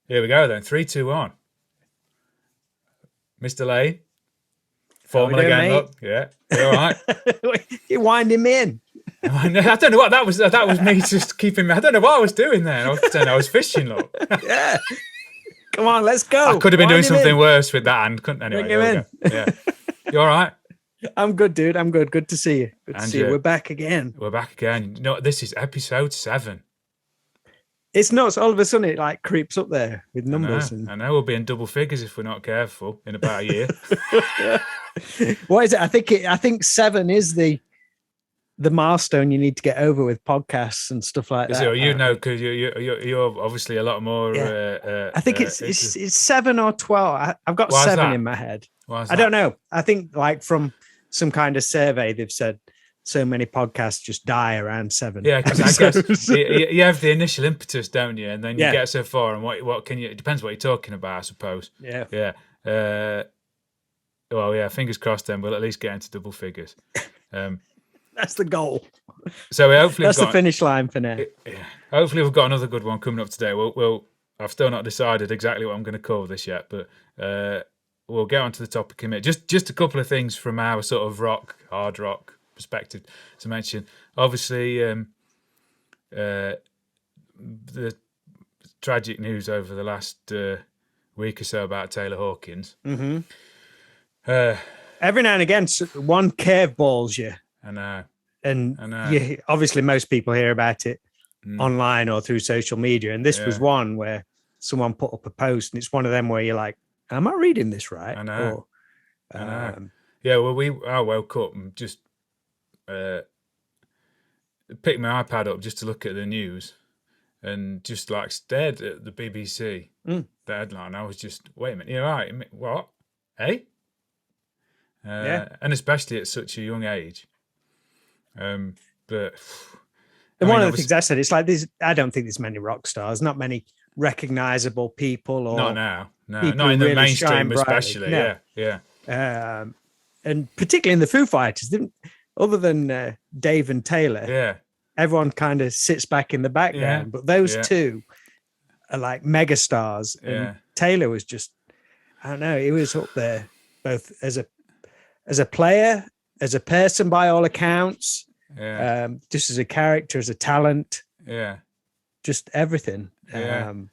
Here we go then. 3, 2, 1. Mr. Lane. Formal again, mate? Look. Yeah. You all right? You wind him in. I don't know what that was. That was me just keeping me. I don't know what I was doing there. I was fishing, look. Yeah. Come on, let's go. I could have been doing something worse with that hand, couldn't I? Anyway, bring him in. Yeah. You all right? I'm good, dude. I'm good. Good to see you. Good to see you. We're back again. We're back again. No, this is episode 7. It's nuts. All of a sudden, it like creeps up there with numbers. I know we'll be in double figures if we're not careful in about a year. What is it? I think 7 is the milestone you need to get over with podcasts and stuff like that. So because you're obviously a lot more. Yeah. I think it's 7 or 12. I've got 7 in my head. I don't know. I think like from some kind of survey, they've said so many podcasts just die around 7. Yeah, because I guess you have the initial impetus, don't you? And then you get so far, and what can you? It depends what you're talking about, I suppose. Yeah. Yeah. Well, yeah. Fingers crossed. Then we'll at least get into double figures. That's the goal. So hopefully that's the finish line for now. Yeah. Hopefully we've got another good one coming up today. I've still not decided exactly what I'm going to call this yet, but we'll get onto the topic in a minute. Just a couple of things from our sort of hard rock perspective to mention. Obviously, the tragic news over the last week or so about Taylor Hawkins. Mm-hmm. Every now and again, one curveballs you. I know. And obviously most people hear about it online or through social media. And this was one where someone put up a post, and it's one of them where you're like, am I reading this right? I know. I know. Yeah, well, I woke up and just picked my iPad up just to look at the news and just like stared at the BBC, the headline. I was just, wait a minute, you're right. What? Hey? And especially at such a young age. But one of the things I said, it's like this. I don't think there's many rock stars, not many recognizable people, or not now, not in the really mainstream, especially. No. Yeah. And particularly in the Foo Fighters, other than Dave and Taylor, everyone kind of sits back in the background. But those two are like megastars, and Taylor was just, I don't know, he was up there both as a player, as a person by all accounts, just as a character, as a talent, just everything. I mean,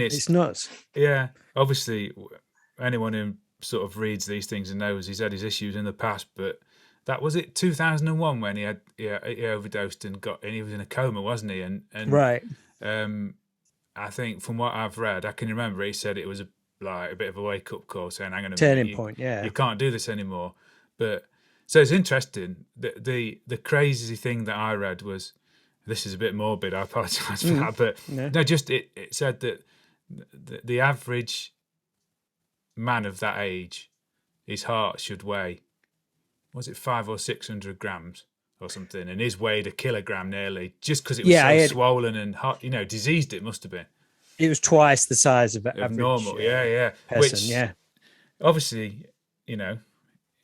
it's nuts. Yeah, obviously, anyone who sort of reads these things and knows he's had his issues in the past, but that was it 2001 when he overdosed and he was in a coma, wasn't he? And right. I think from what I've read, I can remember he said it was a bit of a wake up call, saying, "Hang on a turning point, you can't do this anymore." But so it's interesting. The crazy thing that I read was, this is a bit morbid, I apologise for that, but no, just it said that the average man of that age, his heart should weigh, was it 500 or 600 grams or something, and his weighed a kilogram nearly, just because it was swollen and hot, diseased. It must have been. It was twice the size of average normal, person, which obviously,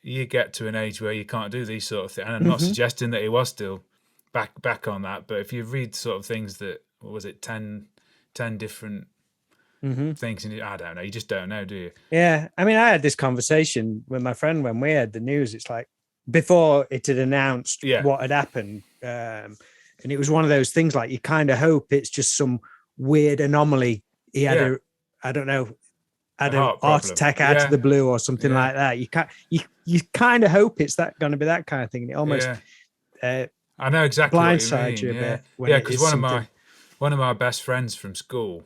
you get to an age where you can't do these sort of things. And I'm not suggesting that he was still back on that, but if you read sort of things that, what was it, 10 different things, and I don't know, you just don't know, do you? Yeah, I mean, I had this conversation with my friend when we had the news. It's like before it had announced what had happened, and it was one of those things like you kind of hope it's just some weird anomaly. He had an heart attack out of the blue or something like that. You kind of hope it's going to be that kind of thing. And it almost I know exactly blindside you a bit. Yeah, because one of my best friends from school,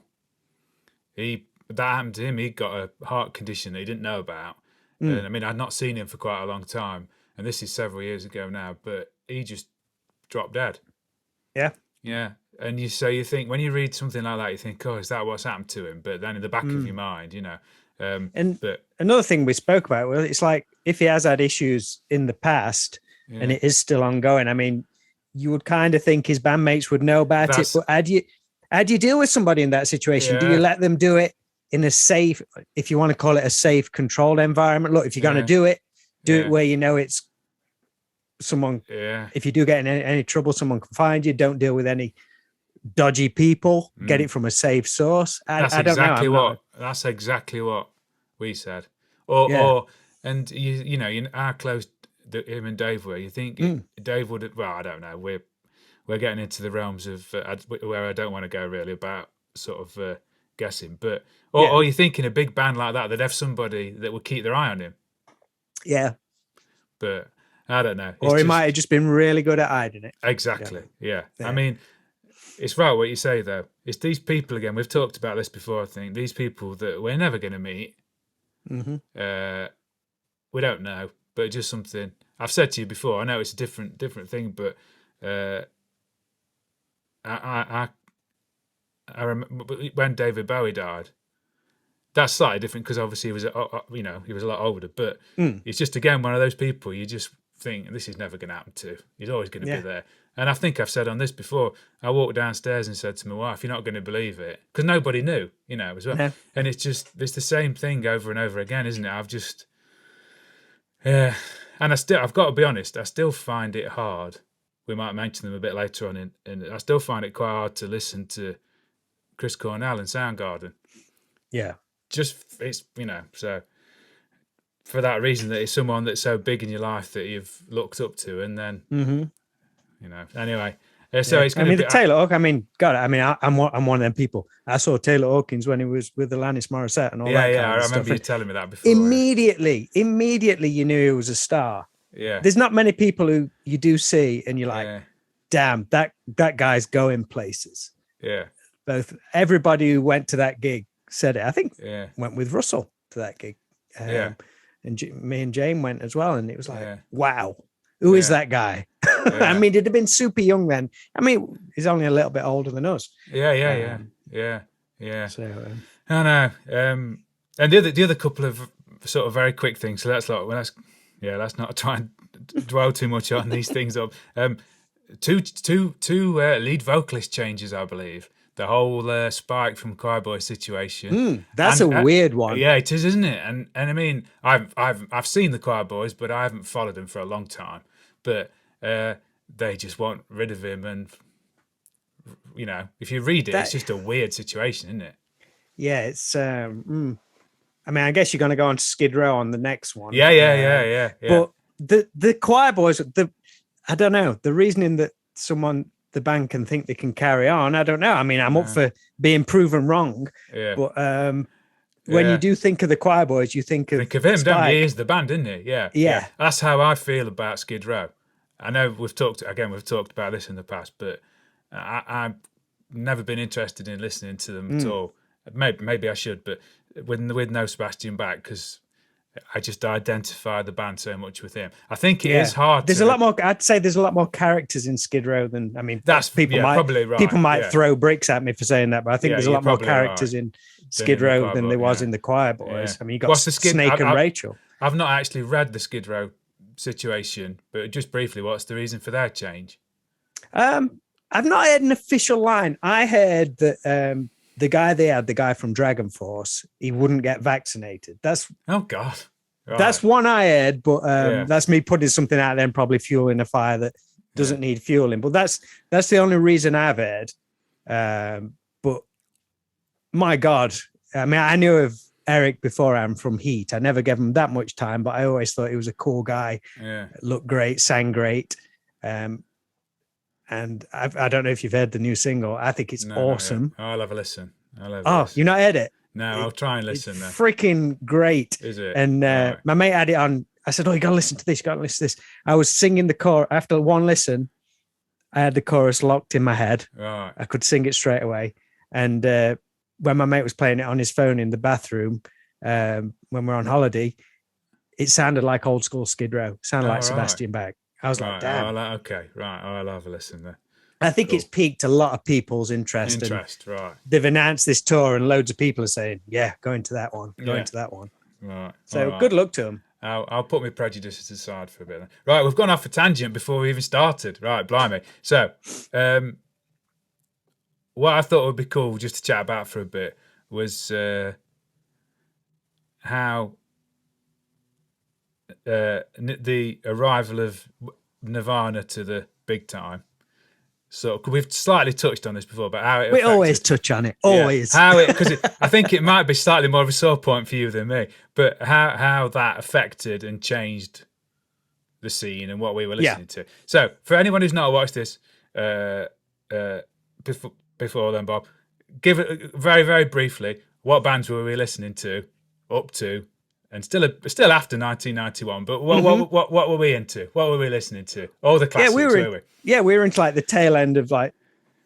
that happened to him. He got a heart condition that he didn't know about. And I mean, I'd not seen him for quite a long time, and this is several years ago now. But he just dropped dead. Yeah. And you think, when you read something like that, you think, oh, is that what's happened to him? But then in the back of your mind, but another thing we spoke about, well, it's like if he has had issues in the past and it is still ongoing, I mean, you would kind of think his bandmates would know about it. But how do you deal with somebody in that situation? Do you let them do it in a safe, if you want to call it a safe, controlled environment? Look, if you're going to do it where it's someone. If you do get in any trouble, someone can find you. Don't deal with any dodgy people, get it from a safe source. I don't know. That's exactly what we said. Or and you know, how close him and Dave were. You think Dave would? Well, I don't know. We're getting into the realms of where I don't want to go really about sort of guessing, but or you think in a big band like that, they'd have somebody that would keep their eye on him. Yeah, but I don't know. Or he might have just been really good at hiding it. Exactly. Yeah. I mean, it's right what you say though. It's these people again. We've talked about this before. I think these people that we're never going to meet. Mm-hmm. We don't know, but just something I've said to you before. I know it's a different thing, but I remember when David Bowie died. That's slightly different because obviously he was a lot older. But it's just again one of those people you just think this is never going to happen to. He's always going to be there. And I think I've said on this before. I walked downstairs and said to my wife, "You're not going to believe it," because nobody knew, as well. Yeah. And it's the same thing over and over again, isn't it? I've just, and I've got to be honest. I still find it hard. We might mention them a bit later on, and I still find it quite hard to listen to Chris Cornell and Soundgarden. Yeah. Just it's so for that reason that it's someone that's so big in your life that you've looked up to, and then anyway. So it's going to be Taylor Hawkins. I mean, God, I mean, I'm one of them people. I saw Taylor Hawkins when he was with Alanis Morissette and all that. Yeah, I remember you telling me that before. Immediately, you knew he was a star. Yeah, there's not many people who you do see, and you're like, damn, that guy's going places. Yeah, both everybody who went to that gig said it. I think went with Russell to that gig. And me and Jane went as well, and it was like, wow, who is that guy? I mean, he'd have been super young then. I mean, he's only a little bit older than us. Yeah. So I know. And the other couple of sort of very quick things. So let's not try and dwell too much on these things. Two lead vocalist changes, I believe. The whole Spike from Choirboy situation. That's a weird one. Yeah, it is, isn't it? And I mean, I've seen the Choirboys, but I haven't followed them for a long time. But they just want rid of him, and if you read it, it's just a weird situation, isn't it? Yeah, it's. I mean, I guess you're going to go on to Skid Row on the next one. Yeah. But the Choirboys, I don't know the reasoning that the band can think they can carry on. I don't know. I mean, I'm up for being proven wrong. Yeah. But when you do think of the Choirboys, you think of him, Spike. Don't you? He's the band, isn't he? Yeah. That's how I feel about Skid Row. I know we've talked about this in the past, but I've never been interested in listening to them at all. Maybe I should, but with no Sebastian Bach, because I just identify the band so much with him. I think it is hard. There's a lot more. I'd say there's a lot more characters in Skid Row than. I mean, probably right. People might throw bricks at me for saying that, but I think there's a lot more characters in Skid Row than there was in the Choirboys. I mean, you got Snake and Rachel. I've not actually read the Skid Row situation, but just briefly, what's the reason for their change? I've not heard an official line. I heard that the guy from Dragon Force, he wouldn't get vaccinated. Oh God, right. That's one I heard, but that's me putting something out there and probably fueling a fire that doesn't need fueling. But that's the only reason I've heard. But my God, I mean, I knew of Eric before I'm from Heat. I never gave him that much time, but I always thought he was a cool guy. Yeah, looked great, sang great. And I don't know if you've heard the new single. I think it's awesome. I'll have a listen. You've not heard it? No, I'll try and listen. It's freaking great. Is it? And my mate had it on. I said, you got to listen to this. You got to listen to this. I was singing the chorus. After one listen, I had the chorus locked in my head. Right. I could sing it straight away. And when my mate was playing it on his phone in the bathroom, when we're on holiday, it sounded like old school Skid Row. It sounded like Sebastian Bach. I was like, damn. I'll have a listen there. I think it's piqued a lot of people's interest. Right. They've announced this tour, and loads of people are saying, going to that one, going to that one. Right. So good luck to them. I'll put my prejudices aside for a bit. Right, we've gone off a tangent before we even started. Right, blimey. So, what I thought would be cool just to chat about for a bit was how the arrival of Nirvana to the big time So we've slightly touched on this before, but how it we affected, always touch on it, always. Yeah, because I think it might be slightly more of a sore point for you than me, but how that affected and changed the scene and what we were listening to. So for anyone who's not watched this before then, Bob, give it very, very briefly. What bands were we listening to up to, and still after 1991? But what were we into? What were we listening to? All the classics, were we? Yeah, we were into like the tail end of like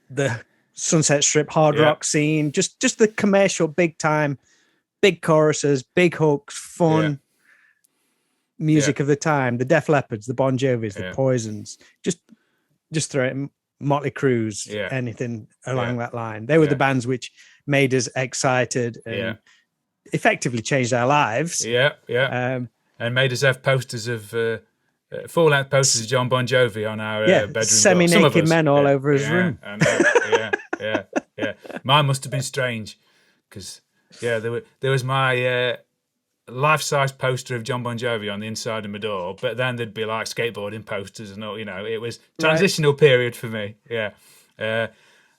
the Sunset Strip hard rock scene, just the commercial, big time, big choruses, big hooks, fun music of the time. The Def Leppards, the Bon Jovis, the Poisons, just throw it. Motley Crue's, anything along that line. They were the bands which made us excited and effectively changed our lives. And made us have posters of full-length posters of John Bon Jovi on our bedroom. Semi-naked men all over his room. I know. Yeah. Mine must have been strange because there was my life-size poster of John Bon Jovi on the inside of my door, but then there'd be like skateboarding posters and all. It was transitional period for me. I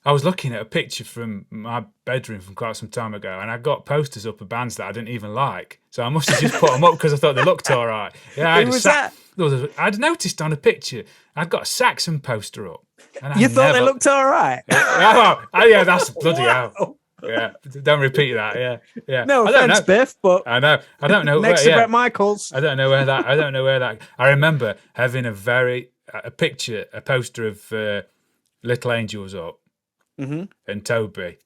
was looking at a picture from my bedroom from quite some time ago, and I got posters up of bands that I didn't even like, so I must have just put them up because I thought they looked all right. I'd noticed on a picture I'd got a Saxon poster up. And you thought they looked all right? That's bloody hell. Yeah, don't repeat that. Yeah. No offense, Biff, but I know. I don't know. Next to Bret Michaels. I don't know where that. I remember having a picture, a poster of Little Angels up, and Toby.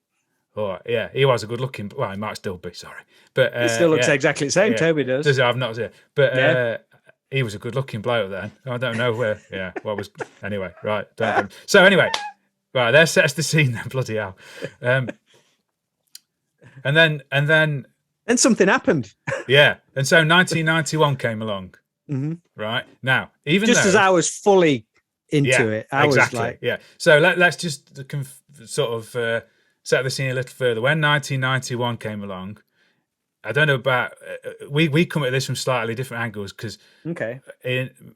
Oh yeah, he was a good looking. Well, he might still be. Sorry, but he still looks exactly the same. Toby does. I've not seen it, but he was a good looking bloke then. I don't know where. Yeah, what was anyway? Right. So anyway, right there sets the scene. Then bloody hell. And then something happened. And so 1991 came along. Right now, as I was fully into it, I was like, So let's just sort of set the scene a little further. When 1991 came along, I don't know about we come at this from slightly different angles because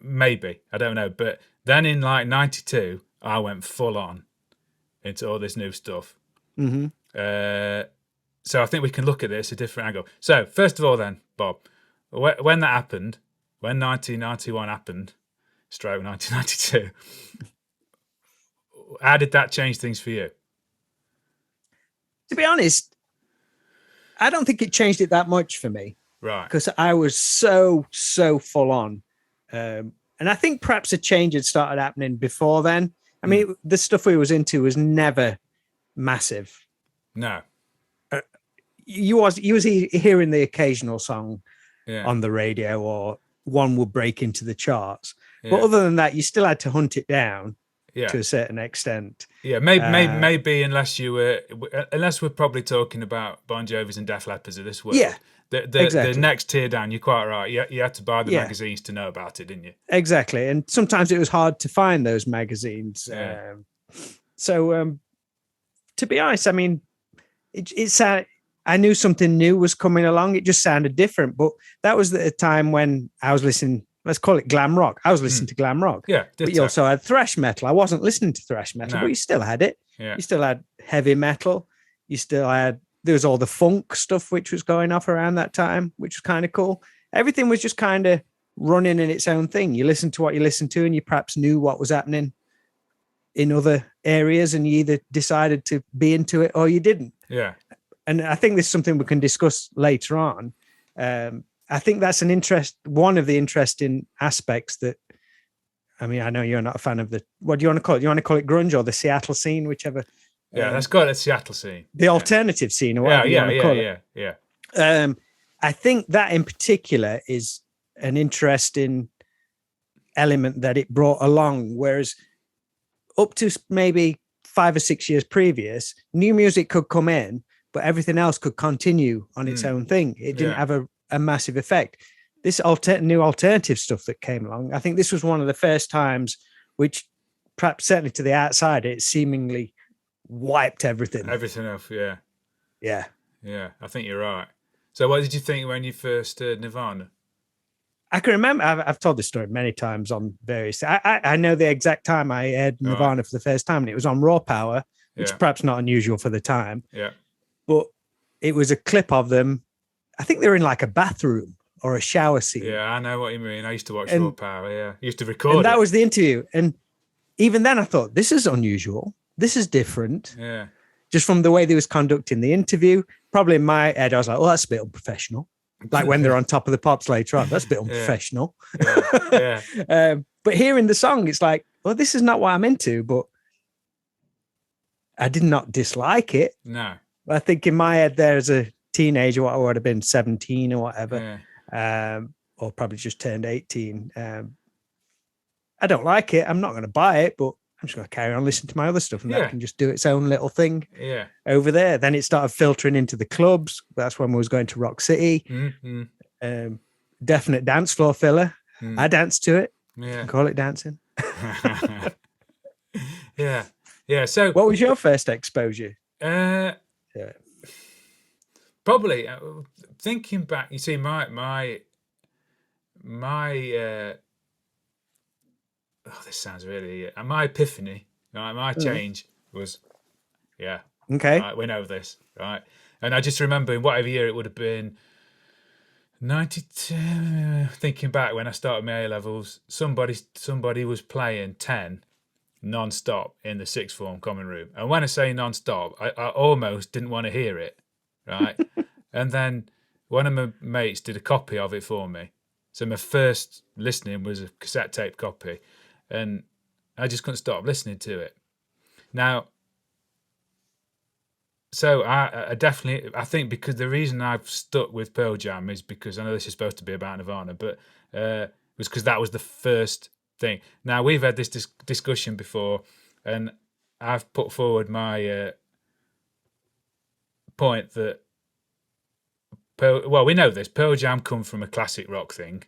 maybe I don't know, but then in like 92, I went full on into all this new stuff. So I think we can look at this a different angle. So first of all then, Bob, when that happened, when 1991 happened, stroke 1992, how did that change things for you? To be honest, I don't think it changed it that much for me. Right. Because I was so full on. And I think perhaps a change had started happening before then. I mean, the stuff we was into was never massive. No. You was hearing the occasional song on the radio, or one would break into the charts. But other than that, you still had to hunt it down to a certain extent. Yeah, maybe unless we're probably talking about Bon Jovis and Def Leppards of this world. Yeah, the next tier down. You're quite right. You had to buy the magazines to know about it, didn't you? Exactly, and sometimes it was hard to find those magazines. Yeah. To be honest, I mean, I knew something new was coming along. It just sounded different. But that was the time when I was listening, let's call it glam rock. I was listening to glam rock. Yeah. But you also had thrash metal. I wasn't listening to thrash metal, but you still had it. Yeah. You still had heavy metal. You still had, there was all the funk stuff which was going off around that time, which was kind of cool. Everything was just kind of running in its own thing. You listened to what you listened to, and you perhaps knew what was happening in other areas, and you either decided to be into it or you didn't. Yeah. And I think this is something we can discuss later on. I think that's one of the interesting aspects that, I mean, I know you're not a fan of what do you want to call it? Do you want to call it grunge or the Seattle scene, whichever? Yeah, let's call it the Seattle scene. The alternative scene, or whatever you want to call it. I think that in particular is an interesting element that it brought along, whereas up to maybe 5 or 6 years previous, new music could come in, but everything else could continue on its own thing. It didn't have a massive effect. This new alternative stuff that came along, I think this was one of the first times which, perhaps certainly to the outside, it seemingly wiped everything. Everything else, yeah. Yeah. Yeah, I think you're right. So what did you think when you first heard Nirvana? I can remember. I've told this story many times on various. I know the exact time I aired Nirvana for the first time, and it was on Raw Power, which is perhaps not unusual for the time. Yeah. But it was a clip of them. I think they were in like a bathroom or a shower scene. Yeah, I know what you mean. I used to watch Raw Power. Yeah, I used to record. And that was the interview. And even then, I thought this is unusual. This is different. Yeah. Just from the way they was conducting the interview. Probably in my head, I was like, "Oh, that's a bit unprofessional." Like when they're on Top of the Pops later on, that's a bit unprofessional. Yeah. But hearing the song, it's like, well, this is not what I'm into, but I did not dislike it. No. I think in my head there as a teenager, what I would have been 17 or whatever, or probably just turned 18. I don't like it. I'm not going to buy it, but I'm just going to carry on listening to my other stuff, and that can just do its own little thing over there. Then it started filtering into the clubs. That's when we was going to Rock City. Mm-hmm. Definite dance floor filler. I danced to it. Yeah. Call it dancing. Yeah. Yeah. So what was your first exposure? Probably thinking back, you see, my this sounds really my epiphany, right? My change was okay. I went over this, right? And I just remember in whatever year it would have been, 92. Thinking back when I started my A levels, somebody was playing 10 non-stop in the sixth form common room, and when I say non-stop, I almost didn't want to hear it, right? And then one of my mates did a copy of it for me, so my first listening was a cassette tape copy, and I just couldn't stop listening to it. Now, so I definitely, I think, because the reason I've stuck with Pearl Jam is because I know this is supposed to be about Nirvana, but was because that was the first thing. Now, we've had this discussion before, and I've put forward my point that we know this. Pearl Jam come from a classic rock thing.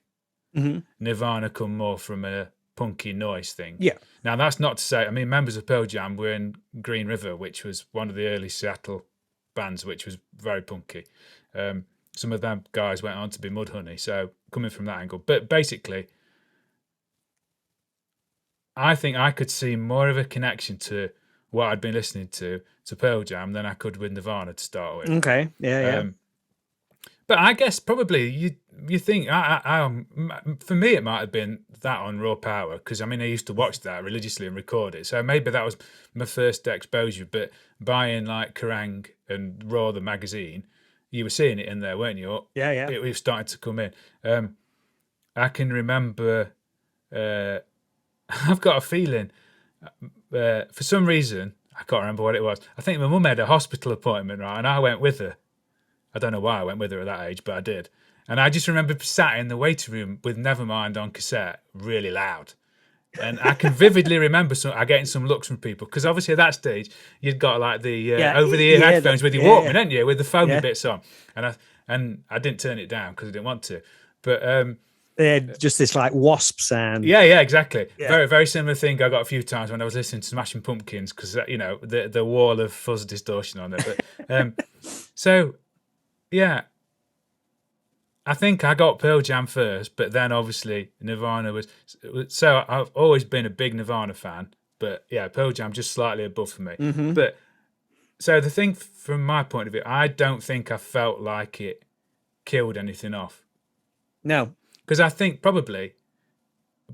Mm-hmm. Nirvana come more from a punky noise thing. Yeah. Now, that's not to say, I mean, members of Pearl Jam were in Green River, which was one of the early Seattle bands, which was very punky. Some of them guys went on to be Mudhoney, so coming from that angle. But basically, I think I could see more of a connection to what I'd been listening to Pearl Jam than I could with Nirvana to start with. Okay, yeah. But I guess probably you think for me it might have been that on Raw Power, because I mean I used to watch that religiously and record it, so maybe that was my first exposure. But buying like Kerrang and Raw the magazine, you were seeing it in there, weren't you? Yeah. It was starting to come in. I can remember. I've got a feeling for some reason I can't remember what it was. I think my mum had a hospital appointment, right, and I went with her. I don't know why I went with her at that age, but I did. And I just remember sat in the waiting room with Nevermind on cassette, really loud. And I can vividly remember getting some looks from people, because obviously at that stage you'd got like the over-the-ear headphones with your Walkman, hadn't you, with the foamy bits on. And I didn't turn it down because I didn't want to. But just this like wasp sound. Yeah, exactly. Yeah. Very, very similar thing I got a few times when I was listening to Smashing Pumpkins, because you know the wall of fuzz distortion on it. But so. Yeah, I think I got Pearl Jam first, but then obviously Nirvana was. So I've always been a big Nirvana fan, but yeah, Pearl Jam just slightly above for me. Mm-hmm. But so the thing from my point of view, I don't think I felt like it killed anything off. No, because I think probably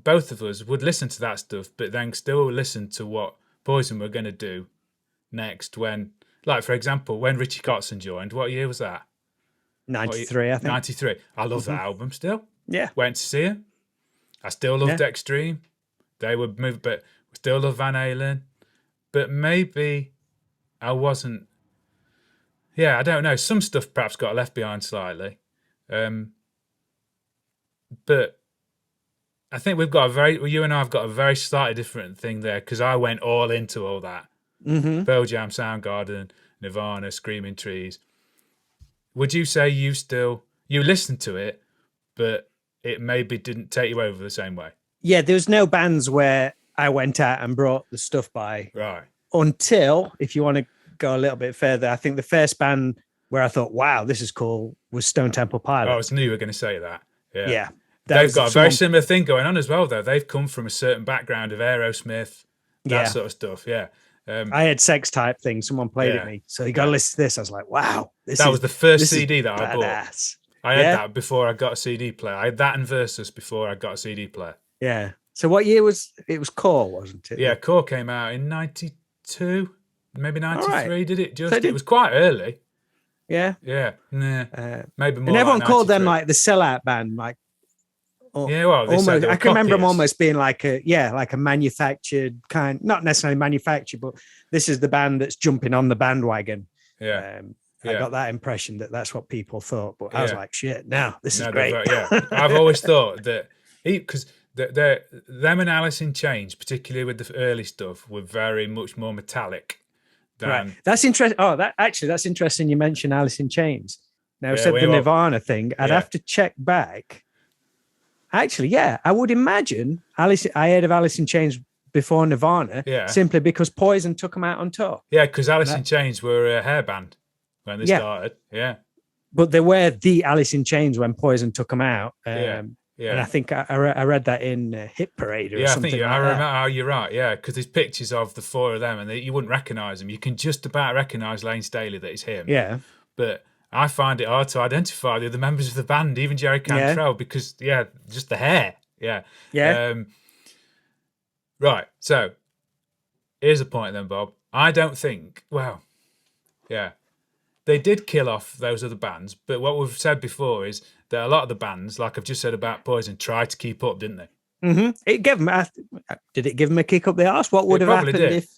both of us would listen to that stuff, but then still listen to what Poison were going to do next. When, like for example, when Richie Kotzen joined, what year was that? 93, I think. 93. I love that album still. Yeah. Went to see him. I still loved Extreme. They would move, but still love Van Halen. But maybe I wasn't. Yeah, I don't know. Some stuff perhaps got left behind slightly. But I think you and I have got a very slightly different thing there, because I went all into all that. Mm-hmm. Pearl Jam, Soundgarden, Nirvana, Screaming Trees. Would you say you listened to it, but it maybe didn't take you over the same way? Yeah, there was no bands where I went out and brought the stuff by. Right. Until, if you want to go a little bit further, I think the first band where I thought, wow, this is cool, was Stone Temple Pilots. Oh, I knew you were going to say that. Yeah. They've got a very similar thing going on as well, though. They've come from a certain background of Aerosmith, that sort of stuff. Yeah. I had Sex Type thing. Someone played it me. So you got to listen to this. I was like, wow. That was the first CD that I badass. bought. I had that before I got a CD player. I had that and Versus before I got a CD player. Yeah. So what year was it? Was Core, wasn't it? Yeah, Core came out in 92, maybe 93, did it? It was quite early. Yeah. Yeah. Nah, maybe more. And everyone called them like the sellout band, like almost. I can remember them almost being like a manufactured kind, not necessarily manufactured, but this is the band that's jumping on the bandwagon. Yeah. I got that impression that that's what people thought, but I was like, shit, this is great. I've always thought that because them and Alice in Chains, particularly with the early stuff, were very much more metallic. Right. That's interesting. Oh, that's interesting. You mentioned Alice in Chains. Now, said the Nirvana thing. I'd have to check back. Actually, I would imagine I heard of Alice in Chains before Nirvana, simply because Poison took them out on tour. Yeah, because Alice in Chains were a hair band when they started. Yeah, but they were the Alice in Chains when Poison took them out. And I think I read that in Hit Parade or something. I remember. Oh, you're right. Yeah, because there's pictures of the four of them, and you wouldn't recognise them. You can just about recognise Lane Staley that it's him. Yeah, but I find it hard to identify the other members of the band, even Jerry Cantrell, because just the hair. Yeah. Right. So here's the point then, Bob. I don't think. Well, they did kill off those other bands, but what we've said before is that a lot of the bands, like I've just said about Poison, tried to keep up, didn't they? Mm-hmm. It gave them. Did it give them a kick up the arse? What would have happened if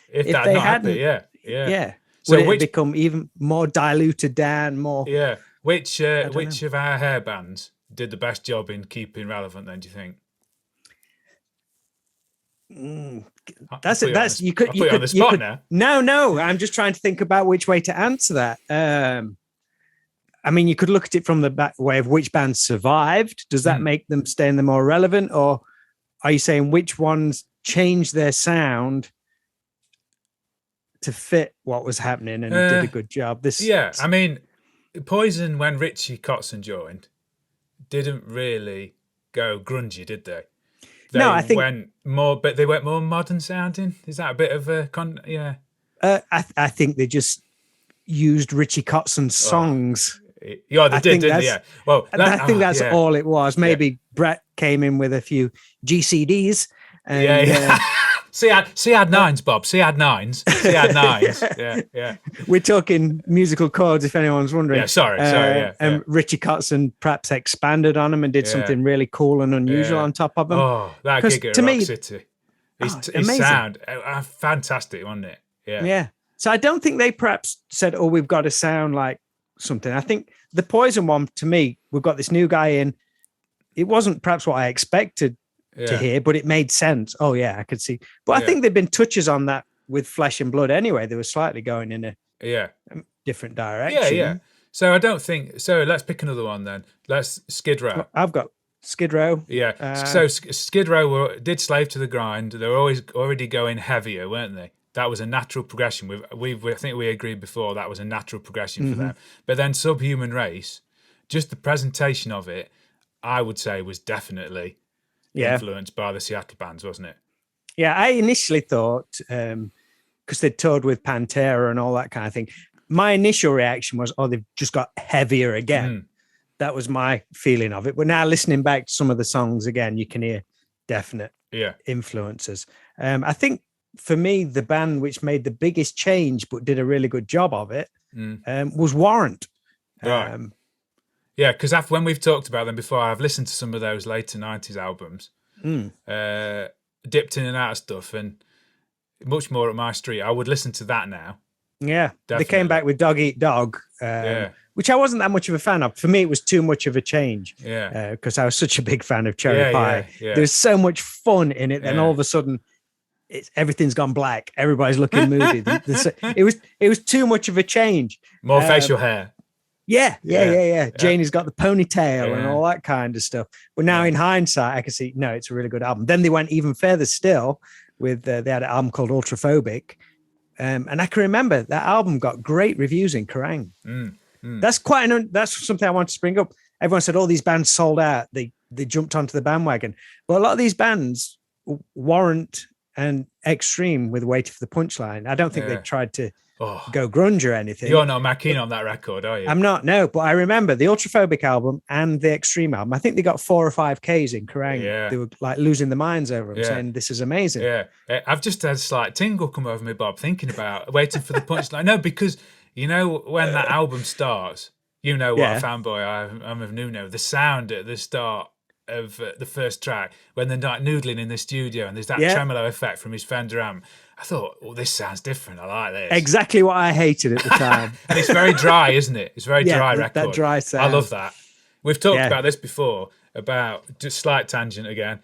they hadn't? Yeah. So would it become even more diluted down? More. Yeah. Which of our hair bands did the best job in keeping relevant? Then do you think? You could put you on the spot now. No. I'm just trying to think about which way to answer that. I mean, you could look at it from the back way of which bands survived. Does that make them stay in the more relevant, or are you saying which ones changed their sound to fit what was happening and did a good job? I mean, Poison, when Richie Kotzen joined, didn't really go grungy, did they? I think went more, but they went more modern sounding. Is that a bit of a I think they just used Richie Kotzen's songs. Yeah, they did, didn't they? Yeah. Well, I think that's all it was. Maybe Brett came in with a few GCDs. And, See, I had nines, Bob. See, I had nines. Yeah. We're talking musical chords, if anyone's wondering. Yeah, sorry. And Richie Kotzen perhaps expanded on them and did something really cool and unusual on top of them. Oh, that gig at Rock City. His sound, fantastic, wasn't it? Yeah. So I don't think they perhaps said, "Oh, we've got to sound like something." I think the Poison one, to me, we've got this new guy in. It wasn't perhaps what I expected to hear, but it made sense. Oh yeah, I could see. But I think there've been touches on that with Flesh and Blood anyway. They were slightly going in a different direction. Yeah. So I don't think so. Let's pick another one then. Let's Skid Row. I've got Skid Row. Yeah. So Skid Row did Slave to the Grind. They were always already going heavier, weren't they? That was a natural progression. I think we agreed before that was a natural progression for them. But then Subhuman Race, just the presentation of it, I would say was definitely influenced by the Seattle bands, wasn't it? Yeah, I initially thought, because they'd toured with Pantera and all that kind of thing, my initial reaction was, they've just got heavier again. That was my feeling of it. But now listening back to some of the songs again, you can hear definite influences. I think for me, the band which made the biggest change but did a really good job of it was Warrant. Right. Yeah, because when we've talked about them before, I've listened to some of those later 90s albums, dipped in and out of stuff, and much more at my street. I would listen to that now. Yeah, definitely. They came back with Dog Eat Dog, which I wasn't that much of a fan of. For me, it was too much of a change because I was such a big fan of Cherry Pie. There's so much fun in it, then all of a sudden, everything's gone black. Everybody's looking moody. It was too much of a change. More facial hair. Yeah. Janie's got the ponytail and all that kind of stuff. But now in hindsight, I can see, no, it's a really good album. Then they went even further still with, they had an album called Ultraphobic. And I can remember that album got great reviews in Kerrang. That's something I wanted to bring up. Everyone said all these bands sold out. They they jumped onto the bandwagon. But a lot of these bands, Warrant and Extreme with Waiting for the Punchline, I don't think they tried to go grunge or anything. You're not keen on that record, are you? I'm not, no. But I remember the Ultraphobic album and the Extreme album. I think they got 4 or 5 Ks in Kerrang. Yeah. They were like losing their minds over them, saying this is amazing. Yeah, I've just had a slight tingle come over me, Bob, thinking about Waiting for the Punchline. No, because when that album starts, what a fanboy I'm of Nuno. The sound at the start of the first track, when they're like noodling in the studio and there's that tremolo effect from his Fender amp, I thought, this sounds different. I like this. Exactly what I hated at the time. And it's very dry, isn't it? It's very dry record. That dry sound. I love that. We've talked about this before, about, just slight tangent again,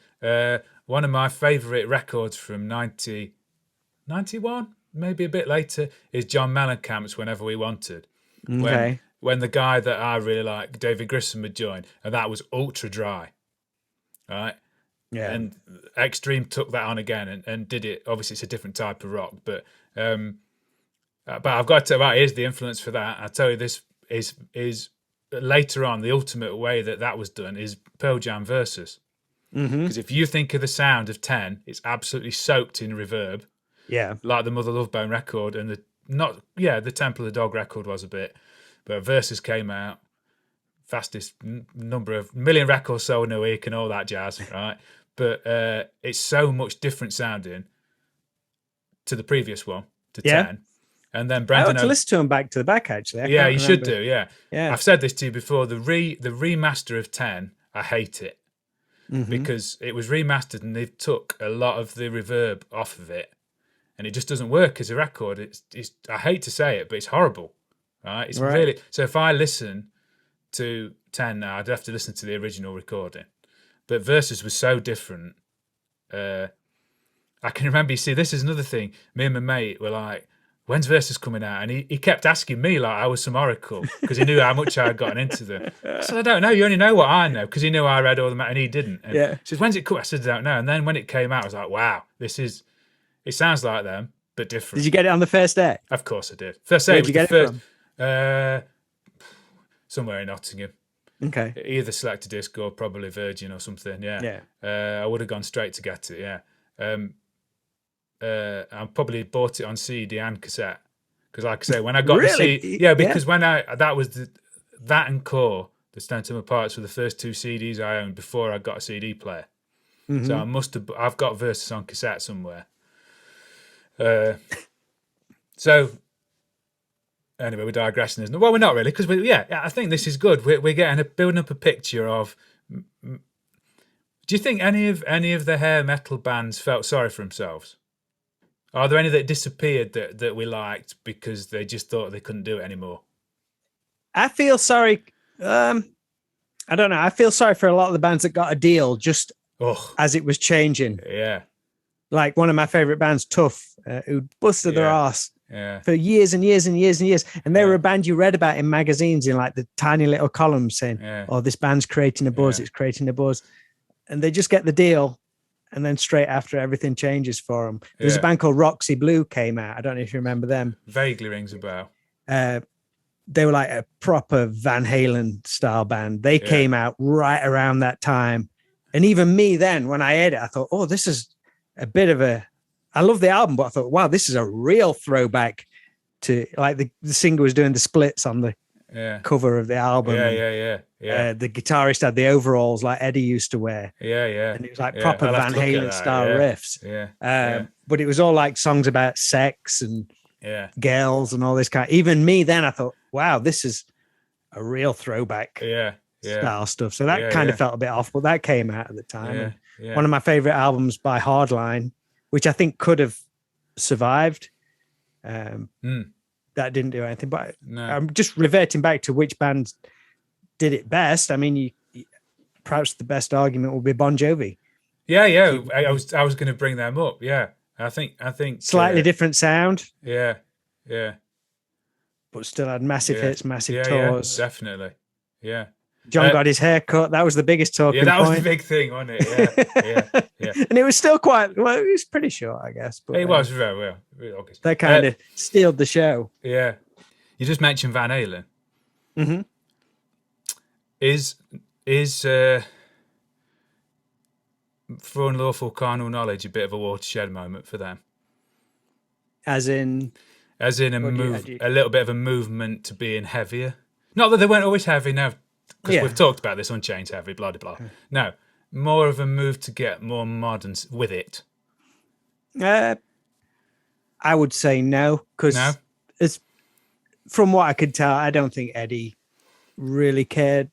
one of my favourite records from 91, maybe a bit later, is John Mellencamp's Whenever We Wanted. Okay. When the guy that I really like, David Grissom, had joined, and that was ultra dry. Right? Yeah. And Extreme took that on again and did it. Obviously, it's a different type of rock, but I've got to tell you, here's the influence for that. I tell you, this is later on, the ultimate way that was done is Pearl Jam Versus. Because if you think of the sound of 10, it's absolutely soaked in reverb. Yeah. Like the Mother Love Bone record and the Temple of the Dog record was a bit. But Versus came out, fastest number of million records sold in a week and all that jazz, right? But it's so much different sounding to the previous one, to 10. And then Brendan, I want to listen to them back to the back, actually. You should do, yeah. I've said this to you before, the remaster of 10, I hate it. Because it was remastered and they've took a lot of the reverb off of it. And it just doesn't work as a record. It's I hate to say it, but it's horrible. Right? It's really, so if I listen to 10 now, I'd have to listen to the original recording. But Versus was so different. I can remember, you see, this is another thing. Me and my mate were like, when's Versus coming out? And he kept asking me like I was some oracle because he knew how much I had gotten into them. I said, I don't know. You only know what I know, because he knew I read all the and he didn't. And he said, when's it come? I said, I don't know. And then when it came out, I was like, wow, it sounds like them, but different. Did you get it on the first day? Of course I did. First day. Where did you get it from? Somewhere in Nottingham. Okay. Either Selected Disc or probably Virgin or something. Yeah. I would have gone straight to get it. Yeah. I probably bought it on CD and cassette, because, like I say, when I got the CD, because when that was that and Core, the Stone Temple Pilots, were the first 2 CDs I owned before I got a CD player. So I've got Versus on cassette somewhere. So anyway, we're digressing, isn't it? Well, we're not really, because I think this is good. We're building up a picture of. Do you think any of the hair metal bands felt sorry for themselves? Are there any that disappeared that we liked because they just thought they couldn't do it anymore? I feel sorry. I don't know. I feel sorry for a lot of the bands that got a deal just as it was changing. Yeah. Like one of my favorite bands, Tough, who busted their ass for years and years and years and years. And they were a band you read about in magazines in like the tiny little columns saying, oh, this band's creating a buzz. It's creating a buzz. And they just get the deal. And then straight after, everything changes for them. There's a band called Roxy Blue came out. I don't know if you remember them. Vaguely rings a bell. They were like a proper Van Halen style band. They came out right around that time. And even me then, when I heard it, I thought, oh, this is a bit of I love the album, but I thought, wow, this is a real throwback to, like, the singer was doing the splits on the cover of the album. Yeah. The guitarist had the overalls like Eddie used to wear. Yeah. And it was like proper Van Halen style riffs. But it was all like songs about sex and girls and all this kind. Even me then, I thought, wow, this is a real throwback style stuff. So that kind of felt a bit off, but that came out at the time. One of my favorite albums by Hardline, which I think could have survived. That didn't do anything, but I'm just reverting back to which band did it best. I mean, perhaps the best argument would be Bon Jovi. Yeah. I was going to bring them up. Yeah, I think slightly different sound. Yeah. But still had massive hits, massive tours. Yeah, definitely. Yeah. John got his hair cut. That was the biggest talking point. Yeah, that was the big thing, wasn't it? Yeah. And it was still it was pretty short, I guess. But it was very well. August. They kind of stealed the show. Yeah. You just mentioned Van Halen. Mm-hmm. Is for unlawful carnal knowledge, a bit of a watershed moment for them. As in a little bit of a movement to being heavier. Not that they weren't always heavy, no, because we've talked about this, Unchained's heavy, blah, blah, blah. No, more of a move to get more modern with it. I would say no, because from what I could tell, I don't think Eddie really cared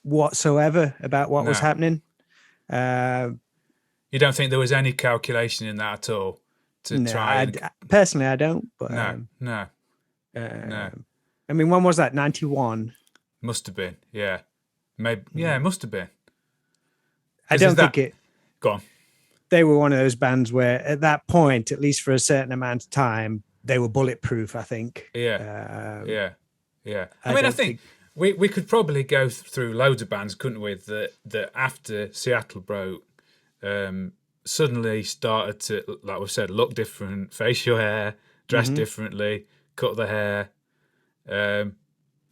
whatsoever about what was happening. You don't think there was any calculation in that at all to try? Personally, I don't. But no. I mean, when was that? 91. Must have been, yeah. Maybe, yeah, it must have been. I don't think it. Go on. They were one of those bands where, at that point, at least for a certain amount of time, they were bulletproof. I think. Yeah. I mean, I think we could probably go through loads of bands, couldn't we? That after Seattle broke, suddenly started to, like we've said, look different, facial hair, dress differently, cut the hair.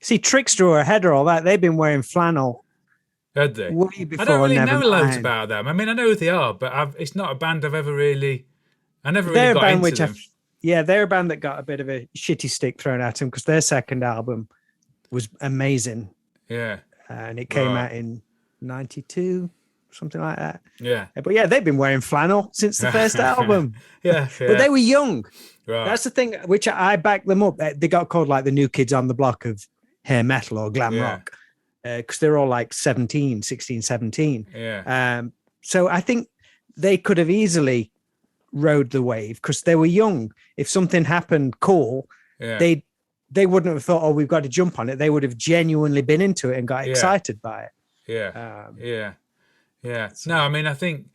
See, Trickster or Header, all that, they've been wearing flannel. Heard they? Way before, I don't really know loads about them. I mean, I know who they are, but it's not a band I've ever really. I never really got into them. They're a band that got a bit of a shitty stick thrown at them because their second album was amazing. Yeah, and it came out in '92, something like that. Yeah, but yeah, they've been wearing flannel since the first album. Yeah, but they were young. Right. That's the thing, which I back them up. They got called like the new kids on the block of hair metal or glam rock because they're all like 16, 17. Yeah. So I think they could have easily rode the wave because they were young. If something happened cool, they wouldn't have thought, oh, we've got to jump on it. They would have genuinely been into it and got excited by it. Yeah. No, I mean, I think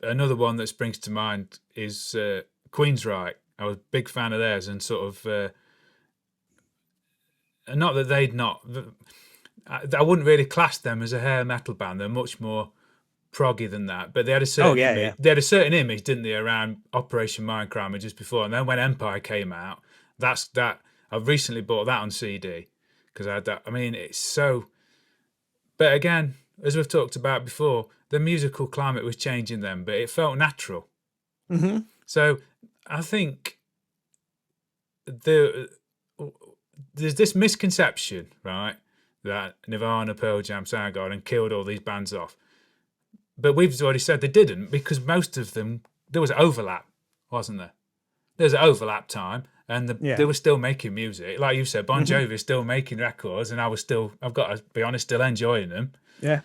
another one that springs to mind is Queensryche. I was a big fan of theirs, and sort of not that they'd not. I wouldn't really class them as a hair metal band. They're much more proggy than that, but they had a certain image. They had a certain image, didn't they, around Operation Mindcrime just before, and then when Empire came out, that's I've recently bought that on CD because I had that. I mean, it's so. But again, as we've talked about before, the musical climate was changing then, but it felt natural. Mm-hmm. So I think there's this misconception, right, that Nirvana, Pearl Jam, Soundgarden killed all these bands off. But we've already said they didn't, because most of them, there was overlap, wasn't there? There's an overlap time, and they were still making music. Like you said, Bon Jovi is still making records, and I've got to be honest, still enjoying them. Yeah.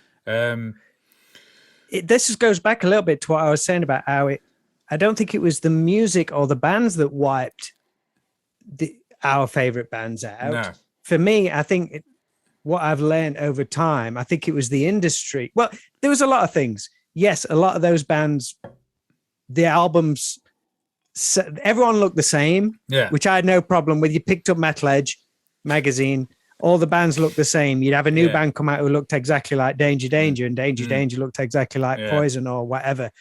This just goes back a little bit to what I was saying about how I don't think it was the music or the bands that wiped our favorite bands out. No. For me, I think what I've learned over time, I think it was the industry. Well, there was a lot of things. Yes, a lot of those bands, the albums, everyone looked the same, which I had no problem with. You picked up Metal Edge magazine, all the bands looked the same. You'd have a new band come out who looked exactly like Danger Danger, and Danger looked exactly like Poison or whatever.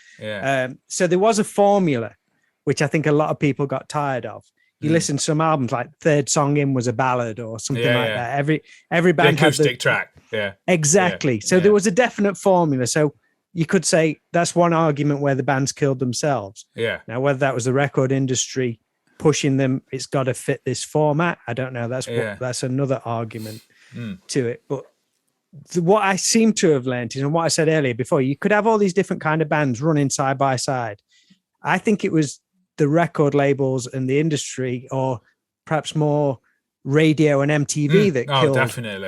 So there was a formula, which I think a lot of people got tired of. You listen to some albums, like third song in was a ballad or something like that. Every band the acoustic track. Exactly. So there was a definite formula. So you could say that's one argument where the bands killed themselves. Yeah. Now, whether that was the record industry pushing them, it's got to fit this format, I don't know. That's another argument to it. But what I seem to have learned is, and what I said earlier before, you could have all these different kind of bands running side by side. I think it was the record labels and the industry, or perhaps more radio and MTV that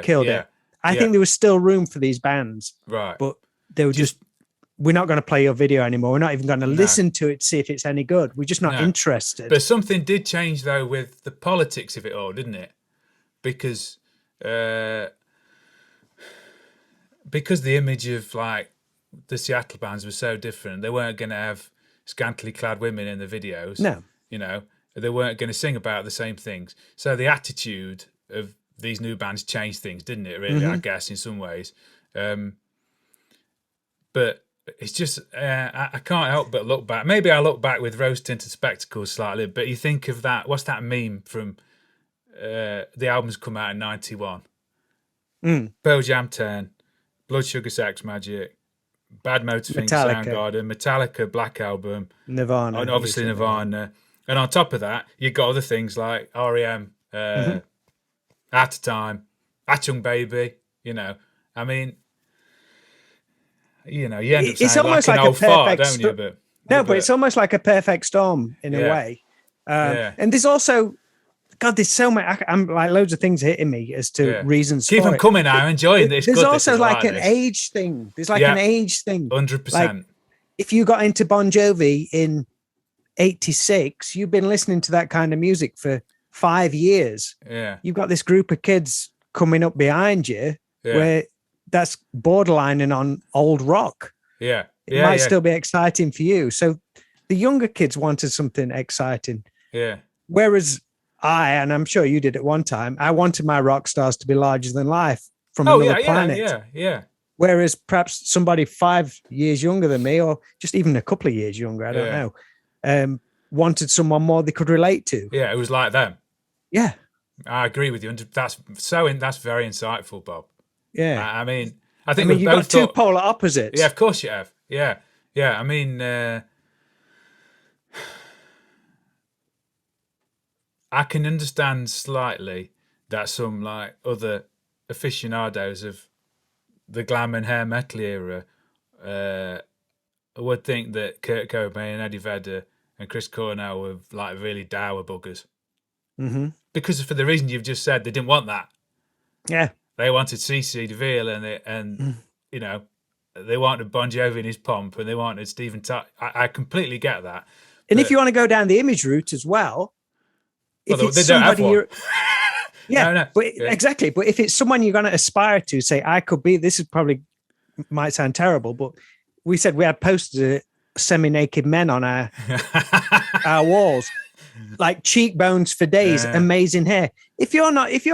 killed it. I think there was still room for these bands, right? But they were just we're not going to play your video anymore. We're not even going to listen to it to see if it's any good. We're just not interested. But something did change though with the politics of it all, didn't it? Because the image of like the Seattle bands was so different. They weren't going to have scantily clad women in the videos. No. You know, they weren't going to sing about the same things. So the attitude of these new bands changed things, didn't it, really, I guess, in some ways. But it's just, I can't help but look back. Maybe I look back with rose-tinted spectacles slightly, but you think of that, what's that meme from the albums come out in 91? Pearl Jam 10, Blood Sugar Sex Magic, Bad Motorfiend, Soundgarden, Metallica, Black Album, Nirvana, and obviously Nirvana. And on top of that, you've got other things like R.E.M., At a Time, Achtung Baby. You know, I mean, you end up sounding like an old fart, don't you? But it's almost like a perfect storm in a way. And there's also, God, there's so many. I'm like loads of things hitting me as to reasons. Keep them coming now. I'm enjoying this. There's also like an age thing. There's like an age thing. 100%. Like, if you got into Bon Jovi in '86, you've been listening to that kind of music for 5 years. Yeah. You've got this group of kids coming up behind you where that's borderlining on old rock. Yeah. It might still be exciting for you. So the younger kids wanted something exciting. Yeah. Whereas and I'm sure you did at one time, I wanted my rock stars to be larger than life from another planet. Yeah. Whereas perhaps somebody 5 years younger than me, or just even a couple of years younger, I don't know, wanted someone more they could relate to. Yeah, it was like them. Yeah. I agree with you. That's very insightful, Bob. Yeah. I mean, I think you've got two polar opposites. Yeah, of course you have. Yeah. I mean, I can understand slightly that some like other aficionados of the glam and hair metal era would think that Kurt Cobain and Eddie Vedder and Chris Cornell were like really dour buggers. Mm-hmm. Because for the reason you've just said, they didn't want that. Yeah. They wanted CC DeVille and you know, they wanted Bon Jovi in his pomp, and they wanted Steven Tyler. I completely get that. And if you want to go down the image route as well, if it's somebody you're exactly. But if it's someone you're going to aspire to, say, I could be. This is probably might sound terrible, but we said we had posters of semi-naked men on our walls, like cheekbones for days, amazing hair. If you're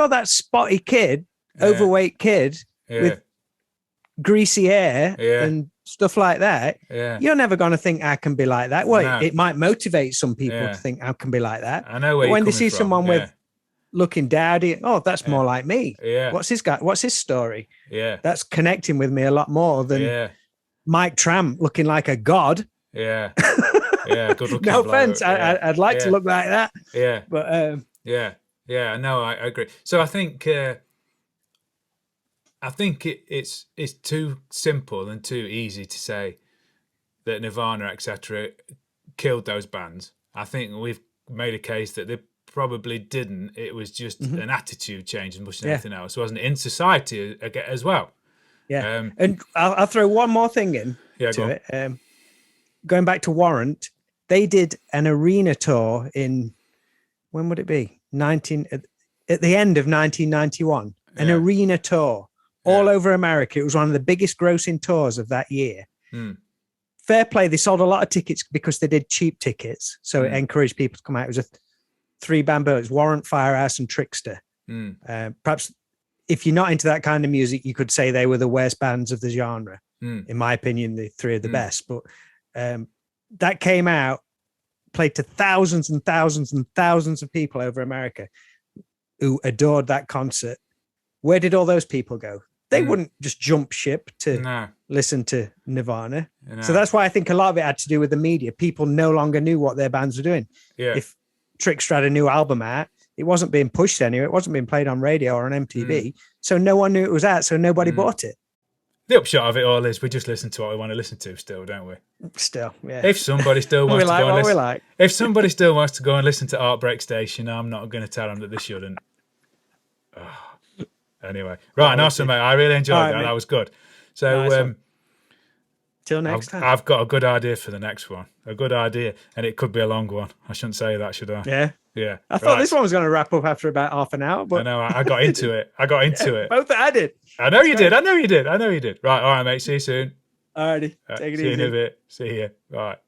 that spotty kid, overweight kid with greasy hair and stuff like that, you're never going to think I can be like that. Well, it might motivate some people to think I can be like that. I know where when they see someone with looking dowdy, that's more like me. Yeah. What's his story? Yeah. That's connecting with me a lot more than Mike Tramp looking like a god. Yeah. Yeah. Good looking. No offense. I'd like to look like that. Yeah. But yeah. No, I agree. So I think it's too simple and too easy to say that Nirvana, etc., killed those bands. I think we've made a case that they probably didn't. It was just an attitude change as much as anything else, wasn't it? In society as well. Yeah. And I'll throw one more thing in to it. Going back to Warrant, they did an arena tour in, when would it be? At the end of 1991. An arena tour all over America. It was one of the biggest grossing tours of that year. Fair play. They sold a lot of tickets because they did cheap tickets. So it encouraged people to come out. It was a 3-band bill. It was Warrant, Firehouse and Trickster. Perhaps if you're not into that kind of music, you could say they were the worst bands of the genre. In my opinion, the 3 are the best. But that came out, played to thousands and thousands and thousands of people over America who adored that concert. Where did all those people go? They wouldn't just jump ship to listen to Nirvana. No. So that's why I think a lot of it had to do with the media. People no longer knew what their bands were doing. Yeah. If Trickster had a new album out, it wasn't being pushed anywhere. It wasn't being played on radio or on MTV. So no one knew it was out. So nobody bought it. The upshot of it all is we just listen to what we want to listen to still, don't we? Still, yeah. If somebody still wants to go and listen, if somebody still wants to go and listen to Art Break Station, I'm not going to tell them that they shouldn't. Anyway, right, awesome, mate. I really enjoyed that. Mate. That was good. So, till next time. I've got a good idea for the next one. A good idea, and it could be a long one. I shouldn't say that, should I? Yeah. Yeah. I thought this one was going to wrap up after about half an hour, but I know. I got into it. Both I did. I know you did. Right, all right, mate. See you soon. Alrighty. Take it easy. See you in a bit. See you. Right.